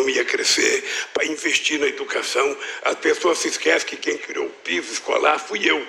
economia crescer, para investir na educação. As pessoas se esquecem que quem criou o piso escolar fui eu.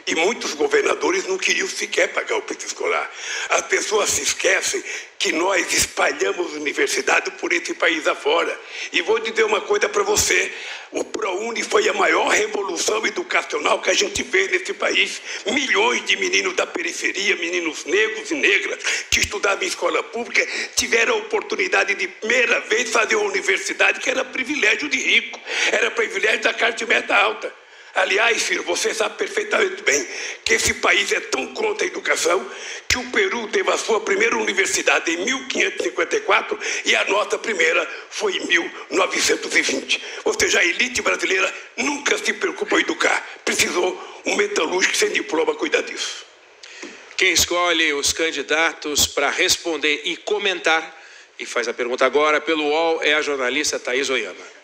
E muitos governadores não queriam sequer pagar o piso escolar. As pessoas se esquecem que nós espalhamos universidade por esse país afora. E vou dizer uma coisa para você. O ProUni foi a maior revolução educacional que a gente fez nesse país. Milhões de meninos da periferia, meninos negros e negras, que estudavam em escola pública, tiveram a oportunidade de primeira vez fazer uma universidade que era privilégio de rico. Era privilégio da classe média alta. Aliás, filho, você sabe perfeitamente bem que esse país é tão contra a educação que o Peru teve a sua primeira universidade em 1554 e a nossa primeira foi em 1920. Ou seja, a elite brasileira nunca se preocupou em educar. Precisou um metalúrgico sem diploma cuidar disso. Quem escolhe os candidatos para responder e comentar, e faz a pergunta agora pelo UOL, é a jornalista Thaís Oyama.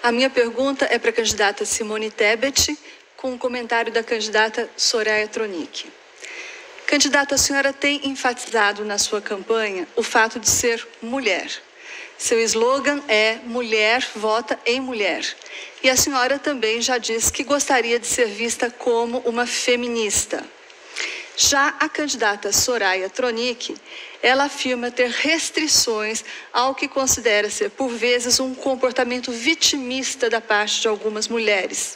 A minha pergunta é para a candidata Simone Tebet, com um comentário da candidata Soraya Tronic. Candidata, a senhora tem enfatizado na sua campanha o fato de ser mulher. Seu slogan é "Mulher vota em mulher". E a senhora também já disse que gostaria de ser vista como uma feminista. Já a candidata Soraya Tronic, ela afirma ter restrições ao que considera ser, por vezes, um comportamento vitimista da parte de algumas mulheres.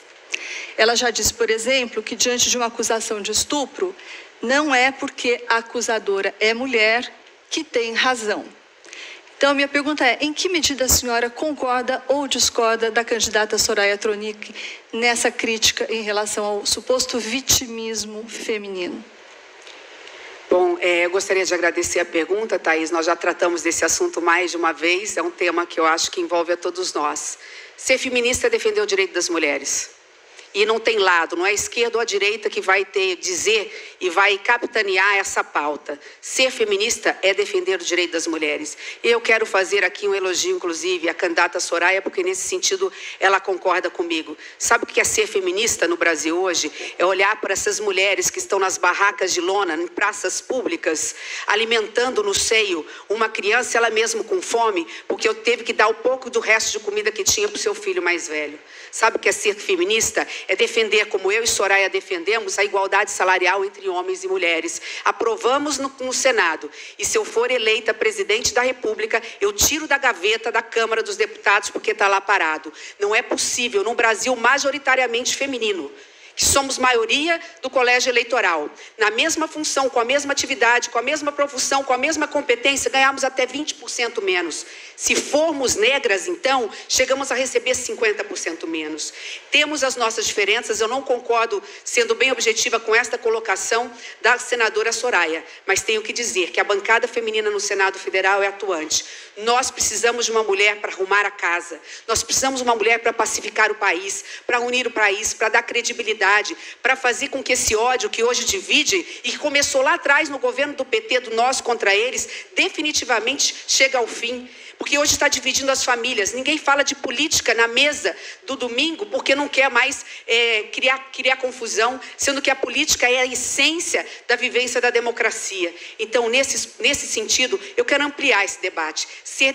Ela já disse, por exemplo, que diante de uma acusação de estupro, não é porque a acusadora é mulher que tem razão. Então, minha pergunta é, em que medida a senhora concorda ou discorda da candidata Soraya Tronic nessa crítica em relação ao suposto vitimismo feminino? Bom, eu gostaria de agradecer a pergunta, Thaís. Nós já tratamos desse assunto mais de uma vez. É um tema que eu acho que envolve a todos nós. Ser feminista é defender o direito das mulheres. E não tem lado, não é a esquerda ou a direita que vai dizer e vai capitanear essa pauta. Ser feminista é defender o direito das mulheres. E eu quero fazer aqui um elogio, inclusive, à candidata Soraya, porque nesse sentido ela concorda comigo. Sabe o que é ser feminista no Brasil hoje? É olhar para essas mulheres que estão nas barracas de lona, em praças públicas, alimentando no seio uma criança, ela mesma com fome, porque eu teve que dar um pouco do resto de comida que tinha para o seu filho mais velho. Sabe o que é ser feminista? É defender, como eu e Soraya defendemos, a igualdade salarial entre homens e mulheres. Aprovamos no Senado. E se eu for eleita presidente da República, eu tiro da gaveta da Câmara dos Deputados porque está lá parado. Não é possível, num Brasil majoritariamente feminino, que somos maioria do colégio eleitoral, na mesma função, com a mesma atividade, com a mesma profissão, com a mesma competência, ganhamos até 20% menos. Se formos negras, então, chegamos a receber 50% menos. Temos as nossas diferenças, eu não concordo, sendo bem objetiva com esta colocação da senadora Soraya, mas tenho que dizer que a bancada feminina no Senado Federal é atuante. Nós precisamos de uma mulher para arrumar a casa, nós precisamos de uma mulher para pacificar o país, para unir o país, para dar credibilidade, para fazer com que esse ódio que hoje divide e que começou lá atrás no governo do PT, do nós contra eles, definitivamente chegue ao fim. Porque hoje está dividindo as famílias. Ninguém fala de política na mesa do domingo porque não quer mais criar confusão, sendo que a política é a essência da vivência da democracia. Então, nesse sentido, eu quero ampliar esse debate. Ser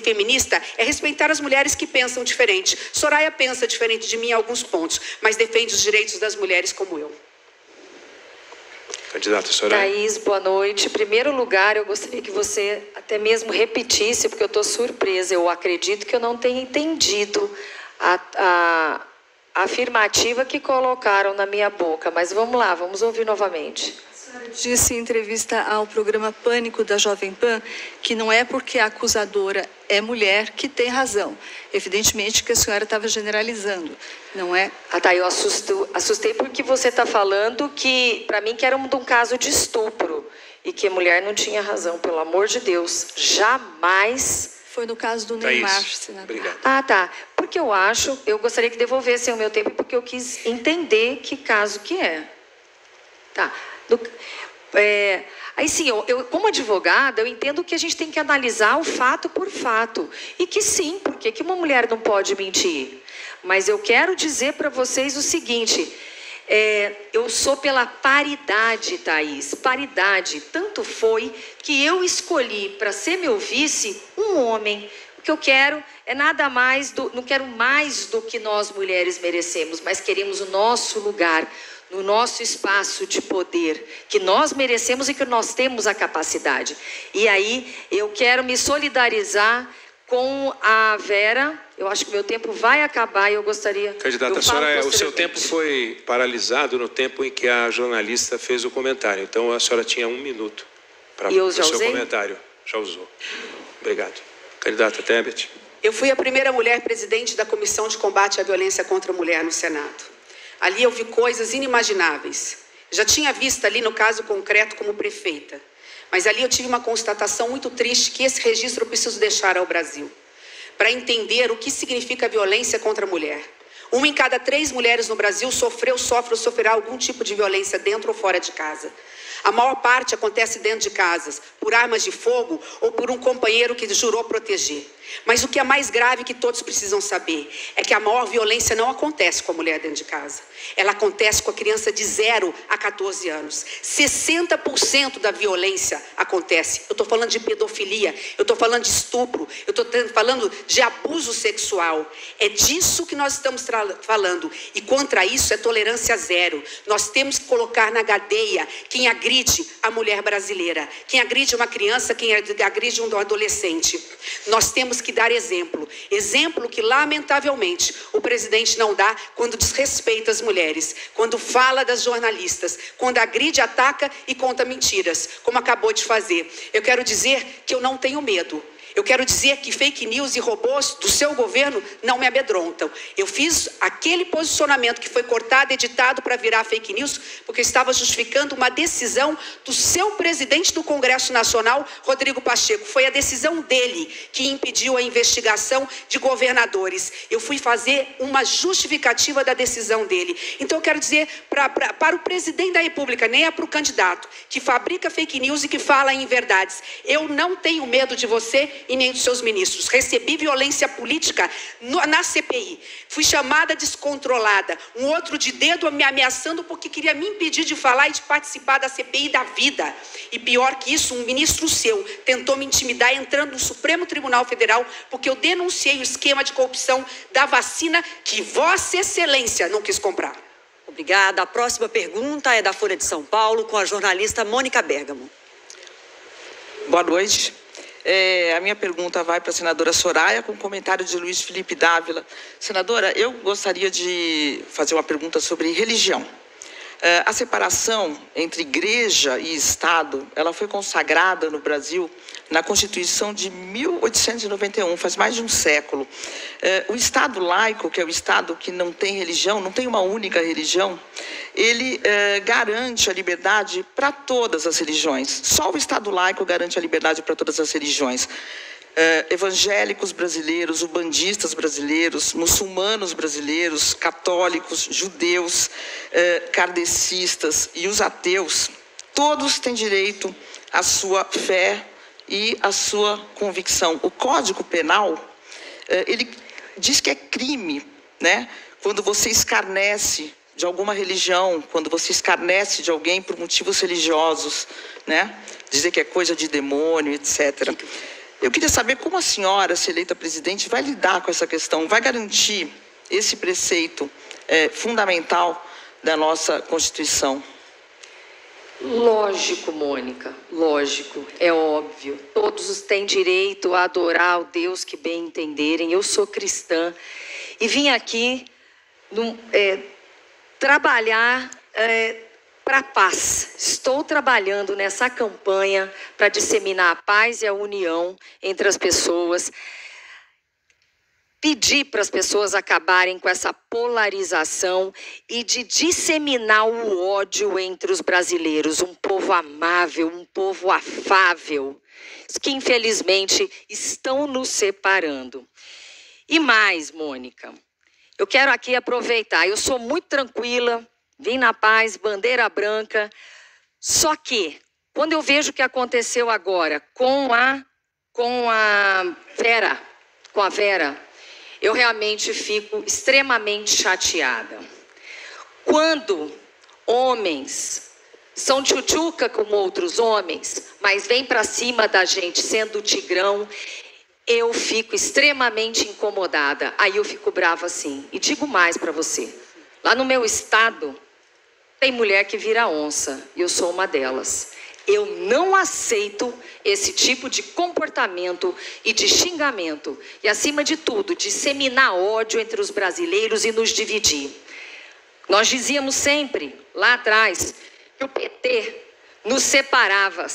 feminista é respeitar as mulheres que pensam diferente. Soraya pensa diferente de mim em alguns pontos, mas defende os direitos das mulheres como eu. Candidata Soraya. Thaís, boa noite. Em primeiro lugar, eu gostaria que você até mesmo repetisse, porque eu estou surpresa. Eu acredito que eu não tenha entendido a afirmativa que colocaram na minha boca. Mas vamos lá, vamos ouvir novamente. A senhora disse em entrevista ao programa Pânico da Jovem Pan que não é porque a acusadora é mulher que tem razão. Evidentemente que a senhora estava generalizando, não é? Ah, tá, eu assustei porque você está falando que, para mim, que era um caso de estupro e que a mulher não tinha razão, pelo amor de Deus, jamais. Foi no caso do Neymar, senador. Obrigado. Ah, tá, porque eu gostaria que devolvessem o meu tempo porque eu quis entender que caso que é. Tá, aí sim, eu como advogada, eu entendo que a gente tem que analisar o fato por fato. E que sim, porque que uma mulher não pode mentir? Mas eu quero dizer para vocês o seguinte, eu sou pela paridade, Thaís, paridade. Tanto foi que eu escolhi para ser meu vice um homem. O que eu quero é nada mais, não quero mais do que nós mulheres merecemos, mas queremos o nosso lugar, no nosso espaço de poder, que nós merecemos e que nós temos a capacidade. E aí eu quero me solidarizar com a Vera. Eu acho que meu tempo vai acabar e eu gostaria... Candidata, o seu tempo foi paralisado no tempo em que a jornalista fez o comentário. Então a senhora tinha 1 minuto para o seu comentário. Já usou. Obrigado. Candidata Tebet. Eu fui a primeira mulher presidente da Comissão de Combate à Violência contra a Mulher no Senado. Ali eu vi coisas inimagináveis. Já tinha visto ali no caso concreto como prefeita. Mas ali eu tive uma constatação muito triste que esse registro eu preciso deixar ao Brasil. Para entender o que significa violência contra a mulher. 1 em cada 3 mulheres no Brasil sofre ou sofrerá algum tipo de violência dentro ou fora de casa. A maior parte acontece dentro de casas, por armas de fogo ou por um companheiro que jurou proteger. Mas o que é mais grave que todos precisam saber é que a maior violência não acontece com a mulher dentro de casa. Ela acontece com a criança de 0 a 14 anos. 60% da violência acontece. Eu estou falando de pedofilia, eu estou falando de estupro, eu estou falando de abuso sexual. É disso que nós estamos falando. E contra isso é tolerância zero. Nós temos que colocar na cadeia quem agride a mulher brasileira, quem agride uma criança, quem agride um adolescente. Nós temos que dar exemplo. Exemplo que, lamentavelmente, o presidente não dá quando desrespeita as mulheres, quando fala das jornalistas, quando agride, ataca e conta mentiras, como acabou de fazer. Eu quero dizer que eu não tenho medo. Eu quero dizer que fake news e robôs do seu governo não me amedrontam. Eu fiz aquele posicionamento que foi cortado, editado para virar fake news, porque estava justificando uma decisão do seu presidente do Congresso Nacional, Rodrigo Pacheco. Foi a decisão dele que impediu a investigação de governadores. Eu fui fazer uma justificativa da decisão dele. Então eu quero dizer para o presidente da República, nem é para o candidato, que fabrica fake news e que fala em verdades. Eu não tenho medo de você e nem dos seus ministros. Recebi violência política na CPI. Fui chamada descontrolada. Um outro de dedo me ameaçando porque queria me impedir de falar e de participar da CPI da vida. E pior que isso, um ministro seu tentou me intimidar entrando no Supremo Tribunal Federal porque eu denunciei o esquema de corrupção da vacina que Vossa Excelência não quis comprar. Obrigada. A próxima pergunta é da Folha de São Paulo, com a jornalista Mônica Bergamo. Boa noite. A minha pergunta vai para a senadora Soraya, com comentário de Luiz Felipe Dávila. Senadora, eu gostaria de fazer uma pergunta sobre religião. A separação entre igreja e Estado, ela foi consagrada no Brasil na Constituição de 1891, faz mais de um século. O Estado laico, que é o Estado que não tem religião, não tem uma única religião, ele garante a liberdade para todas as religiões. Só o Estado laico garante a liberdade para todas as religiões. Evangélicos brasileiros, ubandistas brasileiros, muçulmanos brasileiros, católicos, judeus, kardecistas e os ateus, todos têm direito à sua fé e à sua convicção. O Código Penal, ele diz que é crime, né, quando você escarnece de alguma religião, quando você escarnece de alguém por motivos religiosos, né, dizer que é coisa de demônio, etc. Eu queria saber como a senhora, se eleita presidente, vai lidar com essa questão, vai garantir esse preceito fundamental da nossa Constituição. Lógico, Mônica, lógico, é óbvio. Todos têm direito a adorar o Deus que bem entenderem. Eu sou cristã e vim aqui trabalhar para a paz. Estou trabalhando nessa campanha para disseminar a paz e a união entre as pessoas. Pedir para as pessoas acabarem com essa polarização e de disseminar o ódio entre os brasileiros. Um povo amável, um povo afável, que infelizmente estão nos separando. E mais, Mônica, eu quero aqui aproveitar, eu sou muito tranquila, vim na paz, bandeira branca, só que quando eu vejo o que aconteceu agora com a Vera, eu realmente fico extremamente chateada. Quando homens são tchutchuca como outros homens, mas vêm para cima da gente sendo tigrão, eu fico extremamente incomodada. Aí eu fico brava assim. E digo mais para você. Lá no meu estado, tem mulher que vira onça. E eu sou uma delas. Eu não aceito esse tipo de comportamento e de xingamento. E, acima de tudo, disseminar ódio entre os brasileiros e nos dividir. Nós dizíamos sempre, lá atrás, que o PT nos separava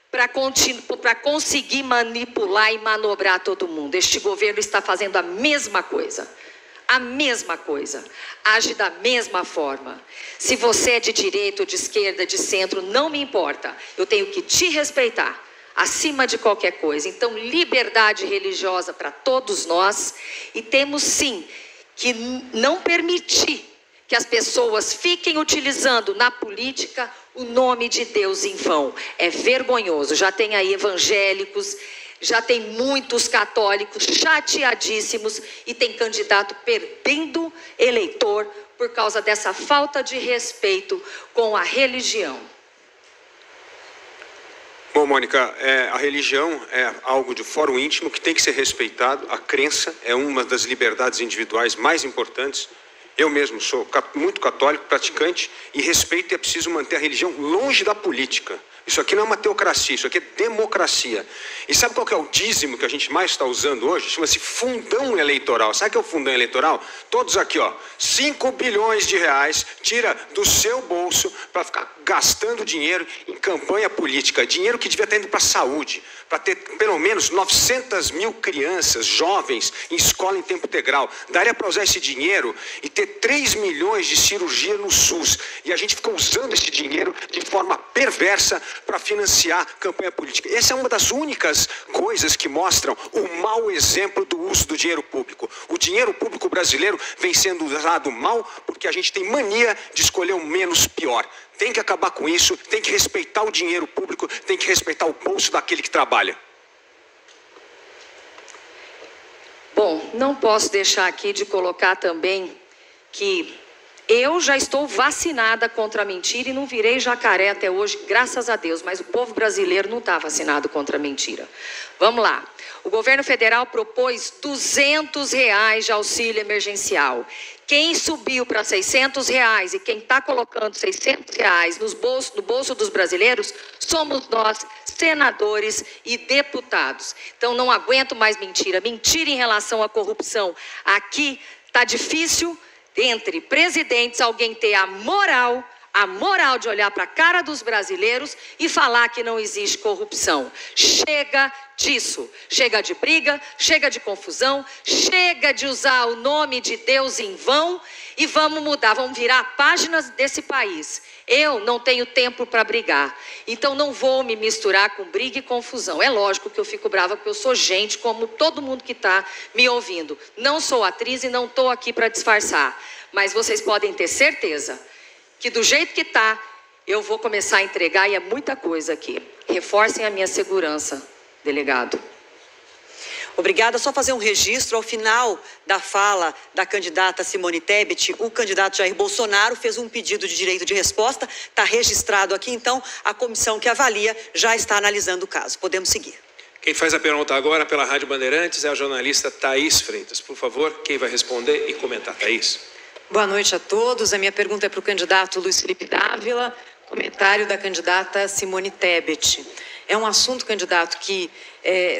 para conseguir manipular e manobrar todo mundo. Este governo está fazendo a mesma coisa. A mesma coisa, age da mesma forma. Se você é de direita ou de esquerda, de centro, não me importa. Eu tenho que te respeitar, acima de qualquer coisa. Então, liberdade religiosa para todos nós. E temos, sim, que não permitir que as pessoas fiquem utilizando na política o nome de Deus em vão. É vergonhoso. Já tem aí evangélicos, já tem muitos católicos chateadíssimos e tem candidato perdendo eleitor por causa dessa falta de respeito com a religião. Bom, Mônica, a religião é algo de fórum íntimo que tem que ser respeitado. A crença é uma das liberdades individuais mais importantes. Eu mesmo sou muito católico, praticante, e respeito, e é preciso manter a religião longe da política. Isso aqui não é uma teocracia, isso aqui é democracia. E sabe qual que é o dízimo que a gente mais está usando hoje? Chama-se fundão eleitoral. Sabe o que é o fundão eleitoral? Todos aqui, ó, 5 bilhões de reais, tira do seu bolso para ficar gastando dinheiro em campanha política. Dinheiro que devia estar indo para a saúde, para ter pelo menos 900 mil crianças, jovens, em escola em tempo integral. Daria para usar esse dinheiro e ter 3 milhões de cirurgia no SUS. E a gente ficou usando esse dinheiro de forma perversa para financiar campanha política. Essa é uma das únicas coisas que mostram o mau exemplo do uso do dinheiro público. O dinheiro público brasileiro vem sendo usado mal porque a gente tem mania de escolher o menos pior. Tem que acabar com isso, tem que respeitar o dinheiro público, tem que respeitar o bolso daquele que trabalha. Bom, não posso deixar aqui de colocar também que eu já estou vacinada contra a mentira e não virei jacaré até hoje, graças a Deus, mas o povo brasileiro não está vacinado contra a mentira. Vamos lá. O governo federal propôs R$200 de auxílio emergencial. Quem subiu para R$600 e quem está colocando R$600 no bolso dos brasileiros somos nós, senadores e deputados. Então não aguento mais mentira. Mentira em relação à corrupção. Aqui está difícil, entre presidentes, alguém ter a moral de olhar para a cara dos brasileiros e falar que não existe corrupção. Chega disso, chega de briga, chega de confusão, chega de usar o nome de Deus em vão e vamos mudar, vamos virar páginas desse país. Eu não tenho tempo para brigar, então não vou me misturar com briga e confusão. É lógico que eu fico brava porque eu sou gente como todo mundo que está me ouvindo. Não sou atriz e não estou aqui para disfarçar, mas vocês podem ter certeza que do jeito que está, eu vou começar a entregar e é muita coisa aqui. Reforcem a minha segurança, delegado. Obrigada. Só fazer um registro. Ao final da fala da candidata Simone Tebet, o candidato Jair Bolsonaro fez um pedido de direito de resposta. Está registrado aqui, então a comissão que avalia já está analisando o caso. Podemos seguir. Quem faz a pergunta agora pela Rádio Bandeirantes é a jornalista Thaís Freitas. Por favor, quem vai responder e comentar? Thaís. Boa noite a todos. A minha pergunta é para o candidato Luiz Felipe Dávila, comentário da candidata Simone Tebet. É um assunto, candidato, que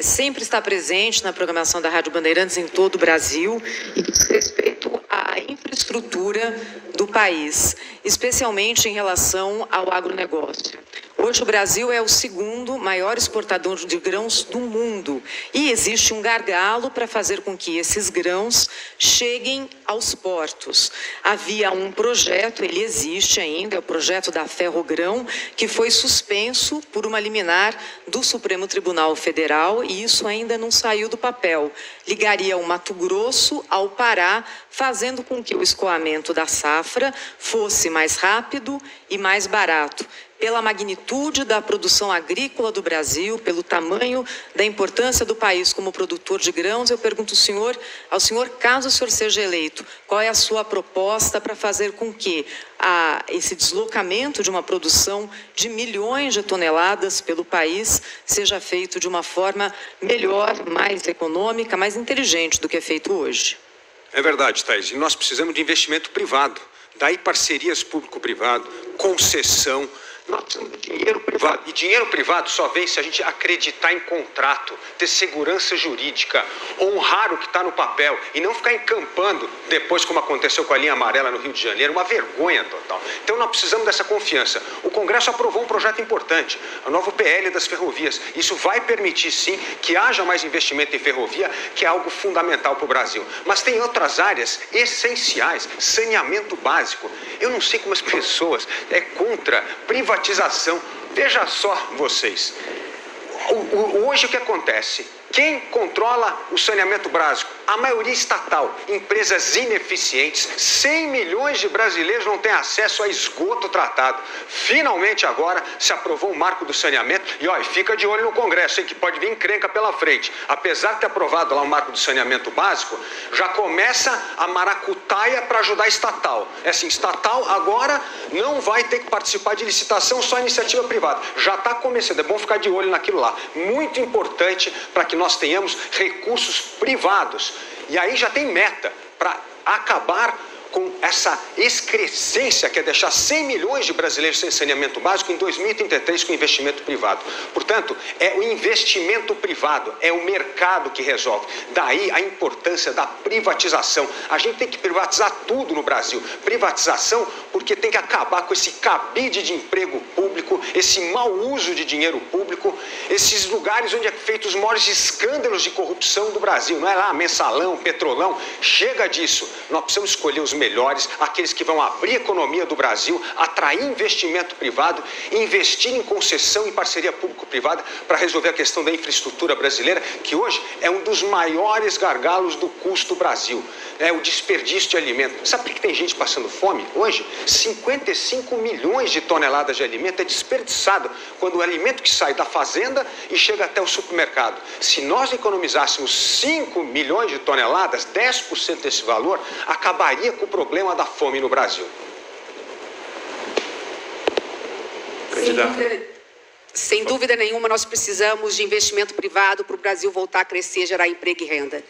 sempre está presente na programação da Rádio Bandeirantes em todo o Brasil e diz respeito à infraestrutura do país, especialmente em relação ao agronegócio. Hoje o Brasil é o segundo maior exportador de grãos do mundo e existe um gargalo para fazer com que esses grãos cheguem aos portos. Havia um projeto, ele existe ainda, é o projeto da Ferrogrão, que foi suspenso por uma liminar do Supremo Tribunal Federal e isso ainda não saiu do papel. Ligaria o Mato Grosso ao Pará, fazendo com que o escoamento da safra fosse mais rápido e mais barato. pela magnitude da produção agrícola do Brasil, pelo tamanho da importância do país como produtor de grãos, eu pergunto ao senhor, caso o senhor seja eleito, qual é a sua proposta para fazer com que esse deslocamento de uma produção de milhões de toneladas pelo país seja feito de uma forma melhor, mais econômica, mais inteligente do que é feito hoje? É verdade, Thaís, e nós precisamos de investimento privado. Daí parcerias público-privado, concessão. Nós precisamos de dinheiro privado. E dinheiro privado só vem se a gente acreditar em contrato, ter segurança jurídica, honrar o que está no papel e não ficar encampando depois, como aconteceu com a linha amarela no Rio de Janeiro, uma vergonha total. Então nós precisamos dessa confiança. O Congresso aprovou um projeto importante, o novo PL das ferrovias. Isso vai permitir, sim, que haja mais investimento em ferrovia, que é algo fundamental para o Brasil. Mas tem outras áreas essenciais, saneamento básico. Eu não sei como as pessoas contra privatização. Veja só vocês, hoje o que acontece? Quem controla o saneamento básico? A maioria estatal, empresas ineficientes, 100 milhões de brasileiros não têm acesso a esgoto tratado. Finalmente agora se aprovou o marco do saneamento e fica de olho no Congresso, hein, que pode vir encrenca pela frente. Apesar de ter aprovado lá o marco do saneamento básico, já começa a maracutaia para ajudar a estatal. É assim, estatal agora não vai ter que participar de licitação, só iniciativa privada. Já está começando, é bom ficar de olho naquilo lá. Muito importante para que nós tenhamos recursos privados. E aí já tem meta para acabar com essa excrescência que é deixar 100 milhões de brasileiros sem saneamento básico em 2033 com investimento privado. Portanto, é o investimento privado, é o mercado que resolve. Daí a importância da privatização. A gente tem que privatizar tudo no Brasil. Privatização porque tem que acabar com esse cabide de emprego público, esse mau uso de dinheiro público, esses lugares onde é feito os maiores escândalos de corrupção do Brasil. Não é lá Mensalão, Petrolão. Chega disso. Nós precisamos escolher os melhores, aqueles que vão abrir a economia do Brasil, atrair investimento privado, investir em concessão e parceria público-privada para resolver a questão da infraestrutura brasileira, que hoje é um dos maiores gargalos do custo do Brasil. É o desperdício de alimento. Sabe por que tem gente passando fome? Hoje, 55 milhões de toneladas de alimento é desperdiçado quando o alimento que sai da fazenda e chega até o supermercado. Se nós economizássemos 5 milhões de toneladas, 10% desse valor, acabaria com o problema da fome no Brasil. Sem dúvida nenhuma, nós precisamos de investimento privado para o Brasil voltar a crescer, gerar emprego e renda.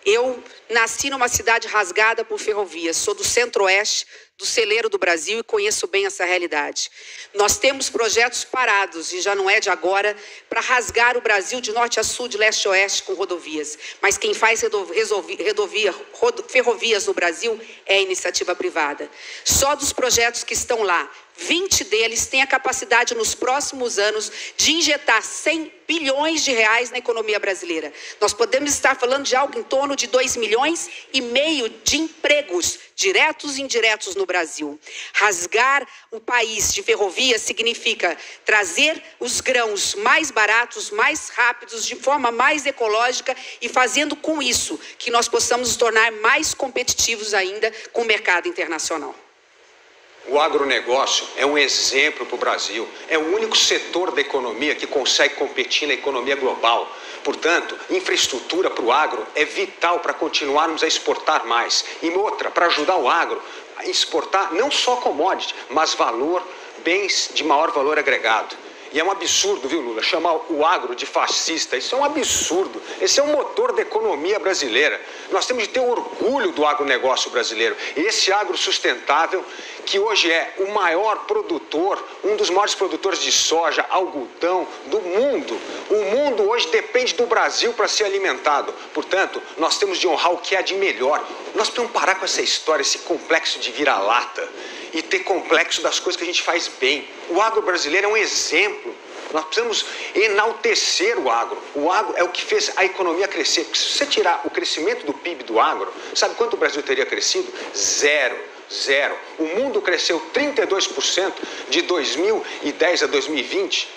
Eu nasci numa cidade rasgada por ferrovias, sou do centro-oeste, do celeiro do Brasil e conheço bem essa realidade. Nós temos projetos parados, e já não é de agora, para rasgar o Brasil de norte a sul, de leste a oeste com rodovias. Mas quem faz ferrovias no Brasil é a iniciativa privada. Só dos projetos que estão lá, 20 deles têm a capacidade nos próximos anos de injetar 100 bilhões de reais na economia brasileira. Nós podemos estar falando de algo em torno de 2,5 milhões de empregos, diretos e indiretos no Brasil. Rasgar o país de ferrovias significa trazer os grãos mais baratos, mais rápidos, de forma mais ecológica e fazendo com isso que nós possamos nos tornar mais competitivos ainda com o mercado internacional. O agronegócio é um exemplo para o Brasil. É o único setor da economia que consegue competir na economia global. Portanto, infraestrutura para o agro é vital para continuarmos a exportar mais. E outra, para ajudar o agro a exportar não só commodity, mas bens de maior valor agregado. E é um absurdo, viu, Lula, chamar o agro de fascista. Isso é um absurdo. Esse é o motor da economia brasileira. Nós temos de ter orgulho do agronegócio brasileiro. Esse agro sustentável, que hoje é o maior produtor, um dos maiores produtores de soja, algodão do mundo. O mundo hoje depende do Brasil para ser alimentado. Portanto, nós temos de honrar o que há de melhor. Nós precisamos parar com essa história, esse complexo de vira-lata e ter complexo das coisas que a gente faz bem. O agro brasileiro é um exemplo. Nós precisamos enaltecer o agro. O agro é o que fez a economia crescer. Porque se você tirar o crescimento do PIB do agro, sabe quanto o Brasil teria crescido? Zero. O mundo cresceu 32% de 2010 a 2020.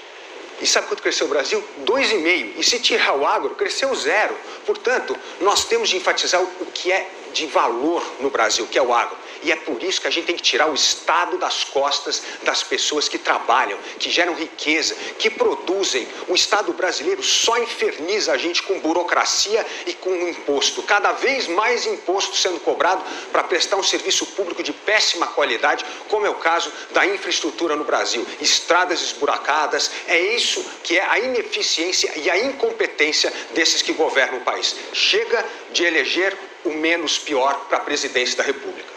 E sabe quanto cresceu o Brasil? 2,5%. E se tirar o agro, cresceu 0%. Portanto, nós temos de enfatizar o que é de valor no Brasil, que é o agro. E é por isso que a gente tem que tirar o Estado das costas das pessoas que trabalham, que geram riqueza, que produzem. O Estado brasileiro só inferniza a gente com burocracia e com imposto. Cada vez mais imposto sendo cobrado para prestar um serviço público de péssima qualidade, como é o caso da infraestrutura no Brasil. Estradas esburacadas, é isso que é a ineficiência e a incompetência desses que governam o país. Chega de eleger o menos pior para a presidência da República.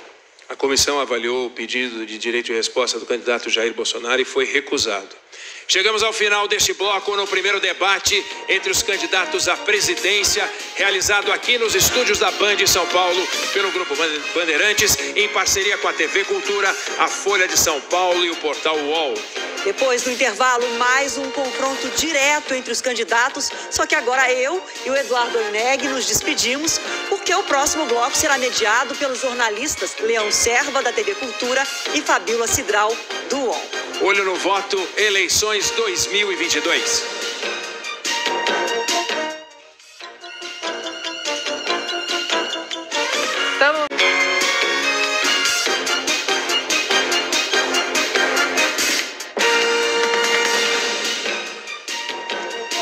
A comissão avaliou o pedido de direito de resposta do candidato Jair Bolsonaro e foi recusado. Chegamos ao final deste bloco no primeiro debate entre os candidatos à presidência, realizado aqui nos estúdios da Band São Paulo pelo Grupo Bandeirantes, em parceria com a TV Cultura, a Folha de São Paulo e o portal UOL. Depois do intervalo, mais um confronto direto entre os candidatos, só que agora eu e o Eduardo Oineg nos despedimos, porque o próximo bloco será mediado pelos jornalistas Leão Serva, da TV Cultura, e Fabíola Cidral, do UOL. Olho no voto, eleições 2022.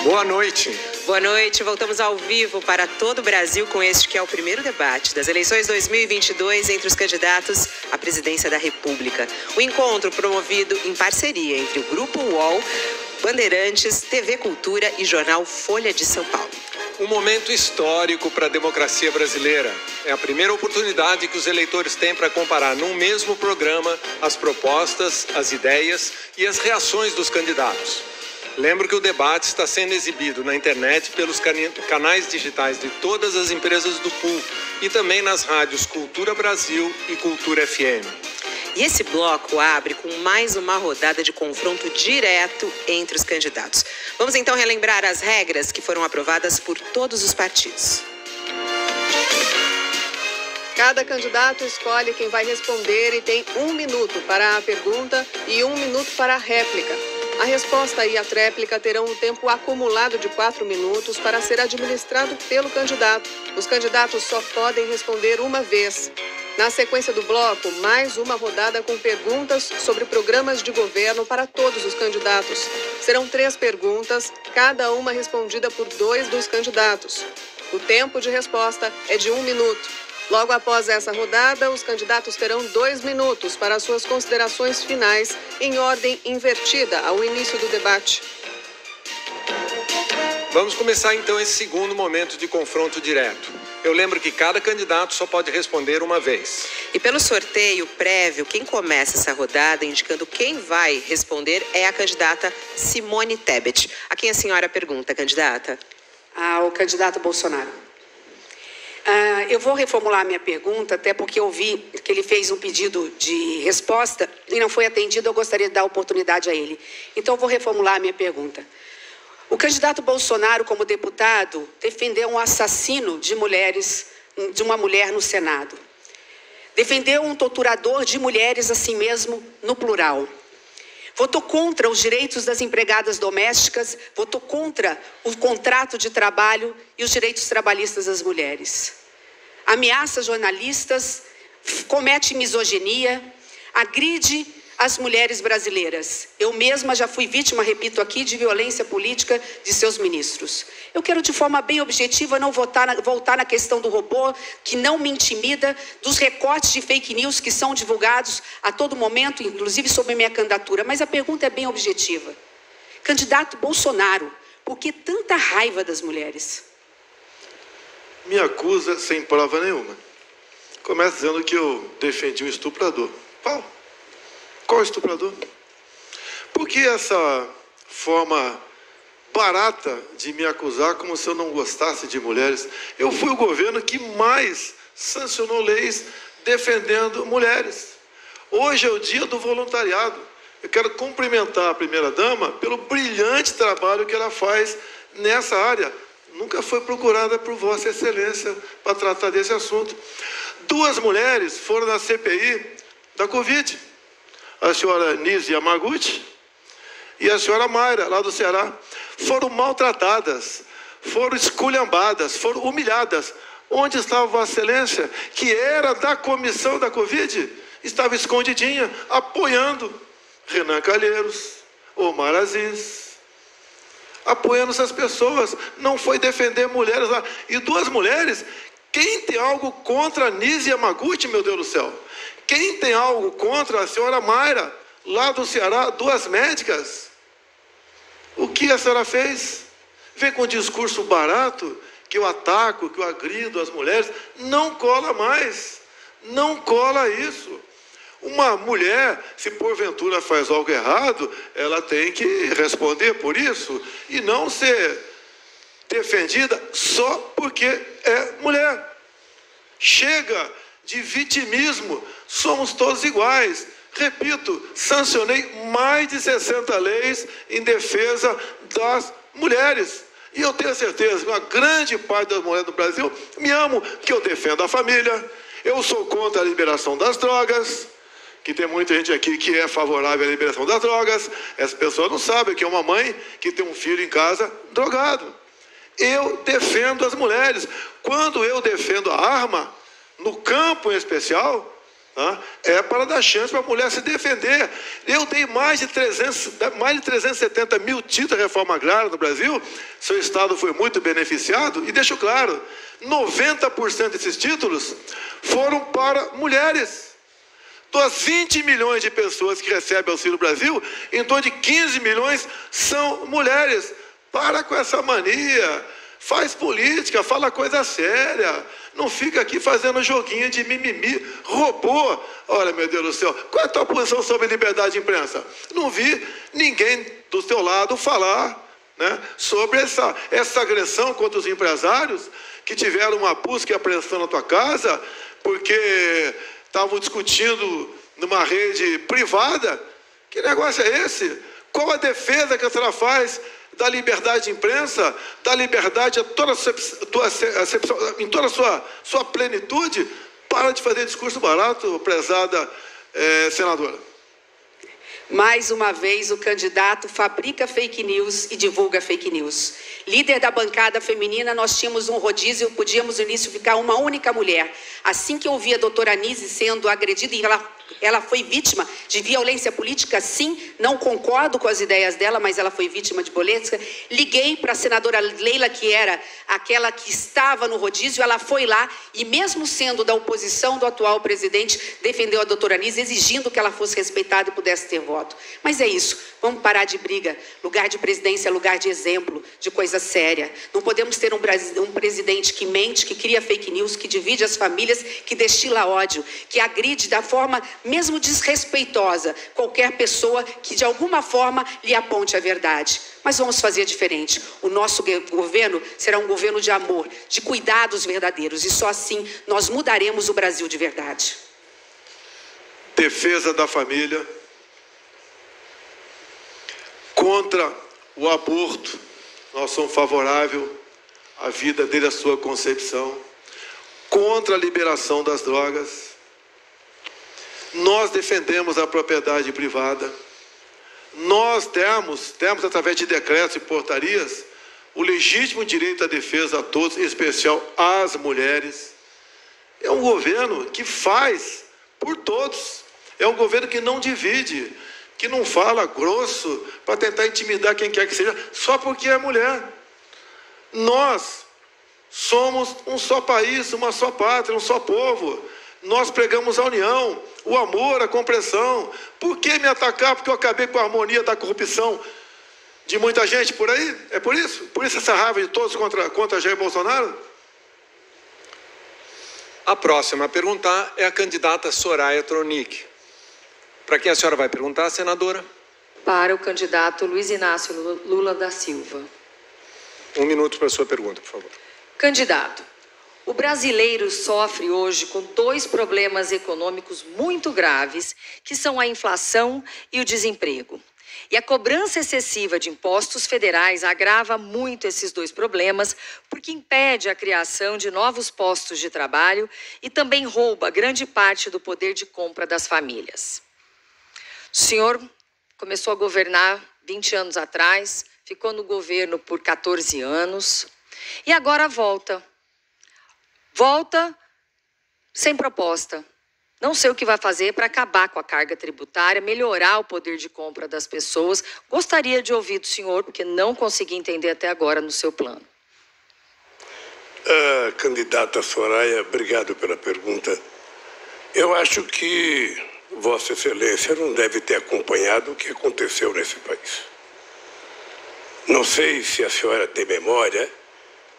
Boa noite. Boa noite, voltamos ao vivo para todo o Brasil com este que é o primeiro debate das eleições 2022 entre os candidatos à presidência da República. O encontro promovido em parceria entre o Grupo UOL, Bandeirantes, TV Cultura e Jornal Folha de São Paulo. Um momento histórico para a democracia brasileira. É a primeira oportunidade que os eleitores têm para comparar num mesmo programa as propostas, as ideias e as reações dos candidatos. Lembro que o debate está sendo exibido na internet pelos canais digitais de todas as empresas do pool e também nas rádios Cultura Brasil e Cultura FM. E esse bloco abre com mais uma rodada de confronto direto entre os candidatos. Vamos então relembrar as regras que foram aprovadas por todos os partidos. Cada candidato escolhe quem vai responder e tem 1 minuto para a pergunta e 1 minuto para a réplica. A resposta e a tréplica terão um tempo acumulado de 4 minutos para ser administrado pelo candidato. Os candidatos só podem responder uma vez. Na sequência do bloco, mais uma rodada com perguntas sobre programas de governo para todos os candidatos. Serão 3 perguntas, cada uma respondida por 2 dos candidatos. O tempo de resposta é de 1 minuto. Logo após essa rodada, os candidatos terão 2 minutos para suas considerações finais em ordem invertida ao início do debate. Vamos começar então esse segundo momento de confronto direto. Eu lembro que cada candidato só pode responder uma vez. E pelo sorteio prévio, quem começa essa rodada indicando quem vai responder é a candidata Simone Tebet. A quem a senhora pergunta, candidata? Ao candidato Bolsonaro. Eu vou reformular a minha pergunta, até porque eu vi que ele fez um pedido de resposta e não foi atendido, eu gostaria de dar oportunidade a ele. Então, eu vou reformular a minha pergunta. O candidato Bolsonaro, como deputado, defendeu um assassino de uma mulher no Senado. Defendeu um torturador de mulheres, assim mesmo, no plural. Votou contra os direitos das empregadas domésticas, votou contra o contrato de trabalho e os direitos trabalhistas das mulheres. Ameaça jornalistas, comete misoginia, agride as mulheres brasileiras. Eu mesma já fui vítima, repito aqui, de violência política de seus ministros. Eu quero, de forma bem objetiva, não voltar na questão do robô, que não me intimida, dos recortes de fake news que são divulgados a todo momento, inclusive sobre minha candidatura. Mas a pergunta é bem objetiva. Candidato Bolsonaro, por que tanta raiva das mulheres? Me acusa sem prova nenhuma. Começa dizendo que eu defendi um estuprador. Qual estuprador? Por que essa forma barata de me acusar como se eu não gostasse de mulheres? Eu fui o governo que mais sancionou leis defendendo mulheres. Hoje é o dia do voluntariado. Eu quero cumprimentar a primeira-dama pelo brilhante trabalho que ela faz nessa área. Nunca foi procurada por Vossa Excelência para tratar desse assunto. 2 mulheres foram na CPI da Covid. A senhora Nise Yamaguchi e a senhora Mayra, lá do Ceará, foram maltratadas, foram esculhambadas, foram humilhadas. Onde estava Vossa Excelência, que era da comissão da Covid? Estava escondidinha, apoiando Renan Calheiros, Omar Aziz, apoiando essas pessoas. Não foi defender mulheres lá. E duas mulheres, quem tem algo contra a Nise Yamaguchi, meu Deus do céu? Quem tem algo contra a senhora Mayra, lá do Ceará, duas médicas? O que a senhora fez? Vem com um discurso barato, que eu ataco, que eu agrido as mulheres. Não cola mais. Não cola isso. Uma mulher, se porventura faz algo errado, ela tem que responder por isso e não ser defendida só porque é mulher. Chega de vitimismo, somos todos iguais. Repito, sancionei mais de 60 leis em defesa das mulheres. E eu tenho certeza que uma grande parte das mulheres do Brasil me amam, que eu defendo a família, eu sou contra a liberação das drogas, que tem muita gente aqui que é favorável à liberação das drogas. Essa pessoa não sabe que é uma mãe que tem um filho em casa drogado. Eu defendo as mulheres. Quando eu defendo a arma, no campo em especial, é para dar chance para a mulher se defender. Eu dei mais de 370 mil títulos de reforma agrária no Brasil. Seu estado foi muito beneficiado. E deixo claro, 90% desses títulos foram para mulheres. Das 20 milhões de pessoas que recebem Auxílio Brasil, em torno de 15 milhões são mulheres. Para com essa mania. Faz política, fala coisa séria. Não fica aqui fazendo joguinho de mimimi, robô. Olha, meu Deus do céu, qual é a tua posição sobre liberdade de imprensa? Não vi ninguém do teu lado falar, né, sobre essa agressão contra os empresários que tiveram uma busca e apreensão na tua casa porque estavam discutindo numa rede privada. Que negócio é esse? Qual a defesa que a senhora faz da liberdade de imprensa, da liberdade em toda a sua plenitude? Para de fazer discurso barato, prezada senadora. Mais uma vez, o candidato fabrica fake news e divulga fake news. Líder da bancada feminina, nós tínhamos um rodízio, podíamos no início ficar uma única mulher. Assim que eu vi a doutora Nise sendo agredida, e ela foi vítima de violência política, sim, não concordo com as ideias dela, mas ela foi vítima de violência. Liguei para a senadora Leila, que era aquela que estava no rodízio, ela foi lá e, mesmo sendo da oposição do atual presidente, defendeu a doutora Nise, exigindo que ela fosse respeitada e pudesse ter voto. Mas é isso, vamos parar de briga. Lugar de presidência é lugar de exemplo, de coisa séria. Não podemos ter um presidente que mente, que cria fake news, que divide as famílias, que destila ódio, que agride da forma mesmo desrespeitosa qualquer pessoa que de alguma forma lhe aponte a verdade. Mas vamos fazer diferente. O nosso governo será um governo de amor, de cuidados verdadeiros, e só assim nós mudaremos o Brasil de verdade. Defesa da família, contra o aborto, nós somos favoráveis à vida dele, à sua concepção, contra a liberação das drogas. Nós defendemos a propriedade privada. Nós temos através de decretos e portarias, o legítimo direito à defesa a todos, em especial às mulheres. É um governo que faz por todos. É um governo que não divide, que não fala grosso para tentar intimidar quem quer que seja, só porque é mulher. Nós somos um só país, uma só pátria, um só povo. Nós pregamos a união, o amor, a compreensão. Por que me atacar? Porque eu acabei com a harmonia da corrupção de muita gente por aí? É por isso? Por isso essa raiva de todos contra Jair Bolsonaro? A próxima a perguntar é a candidata Soraya Tronic. Para quem a senhora vai perguntar, senadora? Para o candidato Luiz Inácio Lula da Silva. 1 minuto para a sua pergunta, por favor. Candidato, o brasileiro sofre hoje com 2 problemas econômicos muito graves, que são a inflação e o desemprego. E a cobrança excessiva de impostos federais agrava muito esses 2 problemas, porque impede a criação de novos postos de trabalho e também rouba grande parte do poder de compra das famílias. O senhor começou a governar 20 anos atrás, ficou no governo por 14 anos E agora volta. Volta sem proposta. Não sei o que vai fazer para acabar com a carga tributária, melhorar o poder de compra das pessoas. Gostaria de ouvir do senhor, porque não consegui entender até agora no seu plano. Candidata Soraya, obrigado pela pergunta. Eu acho que Vossa Excelência não deve ter acompanhado o que aconteceu nesse país. Não sei se a senhora tem memória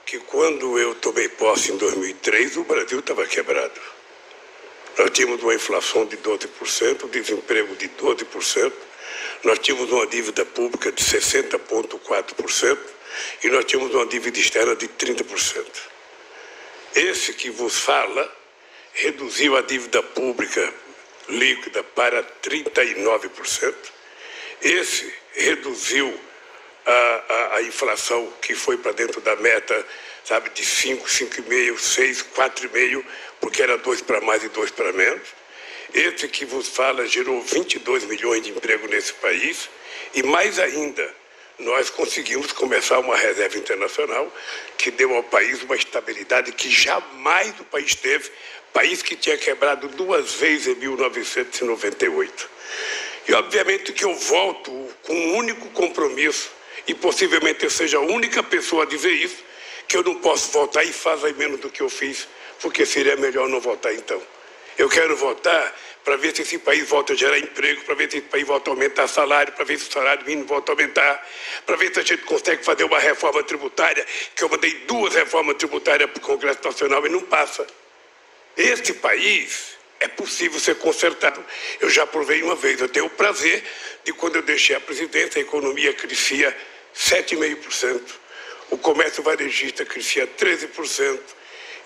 que quando eu tomei posse em 2003, o Brasil estava quebrado. Nós tínhamos uma inflação de 12%, desemprego de 12%, nós tínhamos uma dívida pública de 60,4% e nós tínhamos uma dívida externa de 30%. Esse que vos fala reduziu a dívida pública líquida para 39%. Esse reduziu a inflação que foi para dentro da meta, sabe, de 5, 5,5, 6, 4,5, porque era 2 para mais e 2 para menos. Esse que vos fala gerou 22 milhões de empregos nesse país e mais ainda, nós conseguimos começar uma reserva internacional que deu ao país uma estabilidade que jamais o país teve, país que tinha quebrado 2 vezes em 1998. E obviamente que eu volto com um único compromisso, e possivelmente eu seja a única pessoa a dizer isso, que eu não posso votar e fazer menos do que eu fiz, porque seria melhor não votar então. Eu quero votar para ver se esse país volta a gerar emprego, para ver se esse país volta a aumentar salário, para ver se o salário mínimo volta a aumentar, para ver se a gente consegue fazer uma reforma tributária, que eu mandei 2 reformas tributárias para o Congresso Nacional e não passa. Este país é possível ser consertado. Eu já provei uma vez, eu tenho o prazer de quando eu deixei a presidência, a economia crescia 7,5%, o comércio varejista crescia 13%,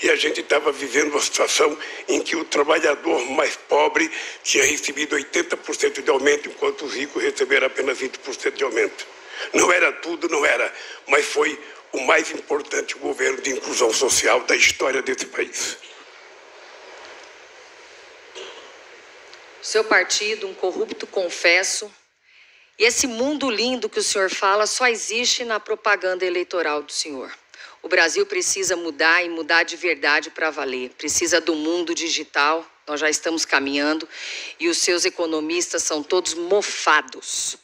e a gente estava vivendo uma situação em que o trabalhador mais pobre tinha recebido 80% de aumento, enquanto os ricos receberam apenas 20% de aumento. Não era tudo, não era, mas foi o mais importante governo de inclusão social da história desse país. Seu partido, um corrupto confesso, e esse mundo lindo que o senhor fala só existe na propaganda eleitoral do senhor. O Brasil precisa mudar e mudar de verdade para valer. Precisa do mundo digital, nós já estamos caminhando, e os seus economistas são todos mofados.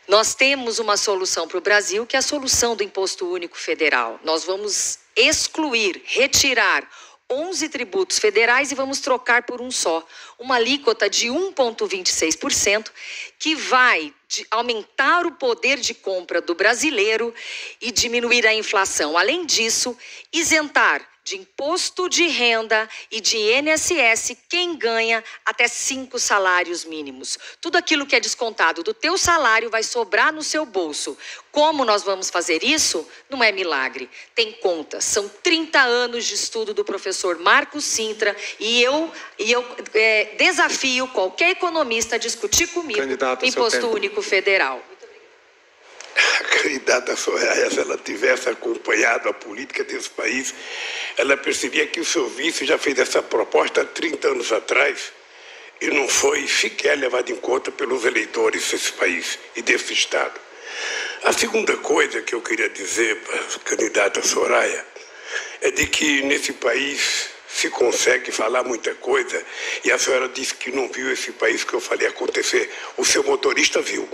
Nós temos uma solução para o Brasil, que é a solução do Imposto Único Federal. Nós vamos excluir, retirar 11 tributos federais e vamos trocar por um só, uma alíquota de 1,26%, que vai aumentar o poder de compra do brasileiro e diminuir a inflação. Além disso, isentar de imposto de renda e de INSS quem ganha até 5 salários mínimos. Tudo aquilo que é descontado do teu salário vai sobrar no seu bolso. Como nós vamos fazer isso? Não é milagre. Tem conta. São 30 anos de estudo do professor Marcos Sintra e eu desafio qualquer economista a discutir comigo Imposto Único Federal. A candidata Soraya, se ela tivesse acompanhado a política desse país, ela percebia que o seu vice já fez essa proposta há 30 anos atrás e não foi sequer levado em conta pelos eleitores desse país e desse Estado. A segunda coisa que eu queria dizer para a candidata Soraya é de que nesse país se consegue falar muita coisa e a senhora disse que não viu esse país que eu falei acontecer. O seu motorista viu.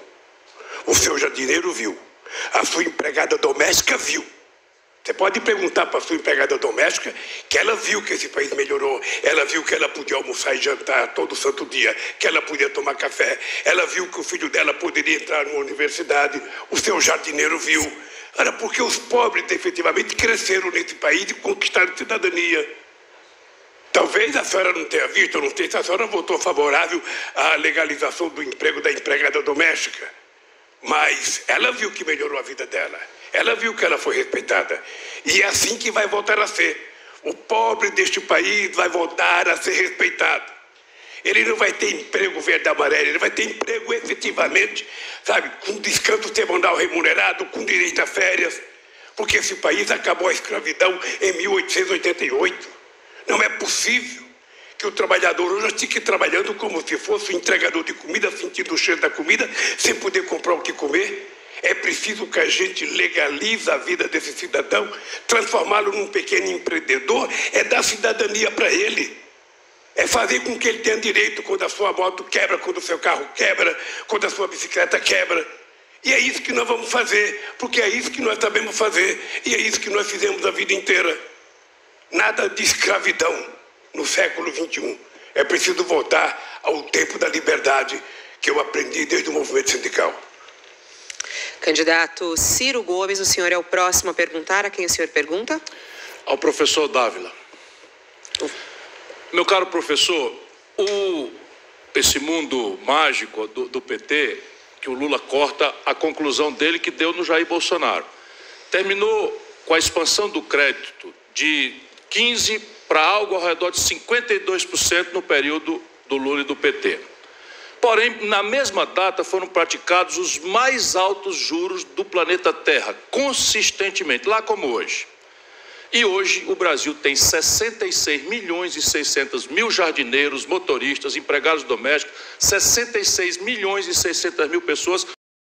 O seu jardineiro viu, a sua empregada doméstica viu. Você pode perguntar para a sua empregada doméstica que ela viu que esse país melhorou, ela viu que ela podia almoçar e jantar todo santo dia, que ela podia tomar café, ela viu que o filho dela poderia entrar numa universidade, o seu jardineiro viu. Era porque os pobres efetivamente cresceram nesse país e conquistaram cidadania. Talvez a senhora não tenha visto, eu não sei se a senhora votou favorável à legalização do emprego da empregada doméstica. Mas ela viu que melhorou a vida dela. Ela viu que ela foi respeitada. E é assim que vai voltar a ser. O pobre deste país vai voltar a ser respeitado. Ele não vai ter emprego verde e amarelo, ele vai ter emprego efetivamente, sabe, com descanso semanal remunerado, com direito a férias. Porque esse país acabou a escravidão em 1888. Não é possível que o trabalhador hoje estique trabalhando como se fosse um entregador de comida, sentindo o cheiro da comida, sem poder comprar o que comer. É preciso que a gente legalize a vida desse cidadão, transformá-lo num pequeno empreendedor, é dar cidadania para ele. É fazer com que ele tenha direito quando a sua moto quebra, quando o seu carro quebra, quando a sua bicicleta quebra. E é isso que nós vamos fazer, porque é isso que nós sabemos fazer, e é isso que nós fizemos a vida inteira. Nada de escravidão no século XXI. É preciso voltar ao tempo da liberdade que eu aprendi desde o movimento sindical. Candidato Ciro Gomes, o senhor é o próximo a perguntar. A quem o senhor pergunta? Ao professor Dávila. Meu caro professor, esse mundo mágico do PT, que o Lula corta a conclusão dele que deu no Jair Bolsonaro, terminou com a expansão do crédito de 15% para algo ao redor de 52% no período do Lula e do PT. Porém, na mesma data foram praticados os mais altos juros do planeta Terra, consistentemente, lá como hoje. E hoje o Brasil tem 66 milhões e 600 mil jardineiros, motoristas, empregados domésticos, 66 milhões e 600 mil pessoas